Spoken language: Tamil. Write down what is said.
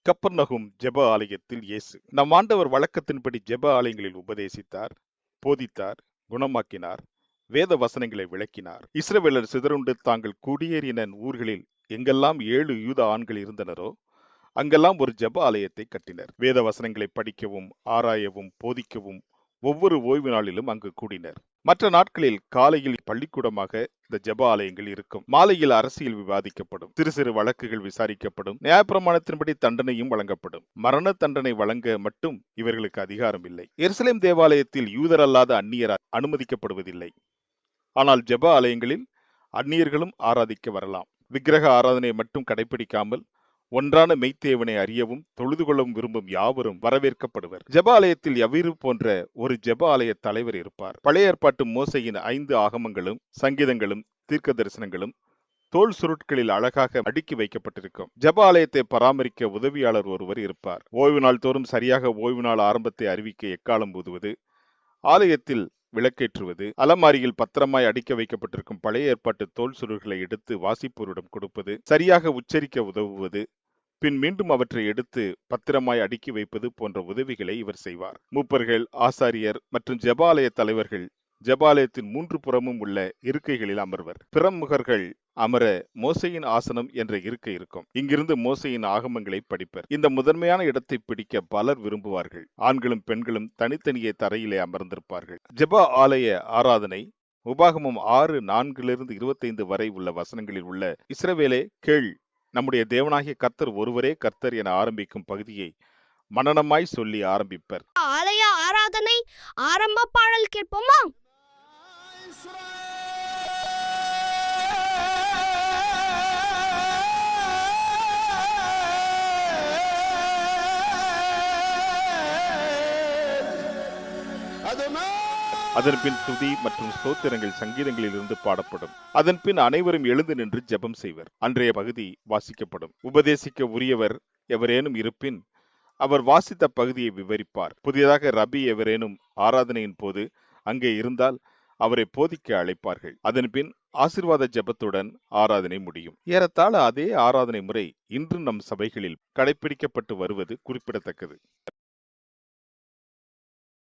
கப்பர்நகும் ஜெப ஆலயத்தில் இயேசு. நம் ஆண்டவர் வழக்கத்தின்படி ஜெப ஆலயங்களில் உபதேசித்தார், போதித்தார், குணமாக்கினார், வேத வசனங்களை விளக்கினார். இஸ்ரவேலர் சிதறுண்டு தாங்கள் குடியேறின ஊர்களில் எங்கெல்லாம் 7 யூத ஆண்கள் இருந்தனரோ அங்கெல்லாம் ஒரு ஜெப ஆலயத்தை கட்டினர். வேத வசனங்களை படிக்கவும், ஆராயவும், போதிக்கவும் ஒவ்வொரு ஓய்வு நாளிலும் அங்கு கூடினர். மற்ற நாட்களில் காலையில் பள்ளிக்கூடமாக இந்த ஜெப ஆலயங்கள் இருக்கும். மாலையில் அரசியல் விவாதிக்கப்படும், சிறு சிறு வழக்குகள் விசாரிக்கப்படும், நியாயப்பிரமாணத்தின்படி தண்டனையும் வழங்கப்படும். மரண தண்டனை வழங்க மட்டும் இவர்களுக்கு அதிகாரம் இல்லை. எருசலேம் தேவாலயத்தில் யூதர் அல்லாத அந்நியர் அனுமதிக்கப்படுவதில்லை. ஆனால் ஜெப ஆலயங்களில் அந்நியர்களும் ஆராதிக்க வரலாம். விக்கிரக ஆராதனை மட்டும் கடைபிடிக்காமல் ஒன்றான மெய்த்தேவனை அறியவும் தொழுது கொள்ளவும் விரும்பும் யாவரும் வரவேற்கப்படுவர். ஜெப ஆலயத்தில் யவீரு போன்ற ஒரு ஜெப ஆலய தலைவர் இருப்பார். பழைய ஏற்பாட்டு மோசையின் 5 ஆகமங்களும் சங்கீதங்களும் தீர்க்க தரிசனங்களும் தோல் சுருட்களில் அழகாக அடுக்கி வைக்கப்பட்டிருக்கும். ஜெப ஆலயத்தை பராமரிக்க உதவியாளர் ஒருவர் இருப்பார். ஓய்வு நாள் தோறும் சரியாக ஓய்வு நாள் ஆரம்பத்தை அறிவிக்க எக்காலம் ஊதுவது, ஆலயத்தில் விளக்கேற்றுவது, அலமாரியில் பத்திரமாய் அடிக்க வைக்கப்பட்டிருக்கும் பழைய ஏற்பாட்டு தோல் சுருள்களை எடுத்து வாசிப்போரிடம் கொடுப்பது, சரியாக உச்சரிக்க உதவுவது, பின் மீண்டும் அவற்றை எடுத்து பத்திரமாய் அடுக்கி வைப்பது போன்ற உதவிகளை இவர் செய்வார். மூப்பர்கள், ஆசாரியர் மற்றும் ஜெபாலய தலைவர்கள் ஜெபாலயத்தின் 3 புறமும் உள்ள இருக்கைகளில் அமர்வர். பிரமுகர்கள் அமர மோசையின் ஆசனம் என்ற இருக்கை இருக்கும். இங்கிருந்து மோசையின் ஆகமங்களை படிப்பர். இந்த முதன்மையான இடத்தை பிடிக்க பலர் விரும்புவார்கள். ஆண்களும் பெண்களும் தனித்தனியே தரையிலே அமர்ந்திருப்பார்கள். ஜெப ஆலய ஆராதனை உபாகமம் 6:4-25 வரை உள்ள வசனங்களில் உள்ள இஸ்ரவேலே கேள், நம்முடைய தேவனாகிய கர்த்தர் ஒருவரே கர்த்தர் என ஆரம்பிக்கும் பகுதியை மனனமாய் சொல்லி ஆரம்பிப்பர். ஆலய ஆராதனை ஆரம்ப பாடல் கேட்போமா? அதன்பின் துதி மற்றும் ஸ்தோத்திரங்கள் சங்கீதங்களில் இருந்து பாடப்படும். அதன்பின் அனைவரும் எழுந்து நின்று ஜெபம் செய்வர். அன்றைய பகுதி வாசிக்கப்படும். உபதேசிக்க உரியவர் எவரேனும் இருப்பின் அவர் வாசித்த பகுதியை விவரிப்பார். புதியதாக ரபி எவரேனும் ஆராதனையின் போது அங்கே இருந்தால் அவரை போதிக்க அழைப்பார்கள். அதன்பின் ஆசீர்வாத ஜெபத்துடன் ஆராதனை முடியும். ஏறத்தாழ அதே ஆராதனை முறை இன்று நம் சபைகளில் கடைபிடிக்கப்பட்டு வருவது குறிப்பிடத்தக்கது.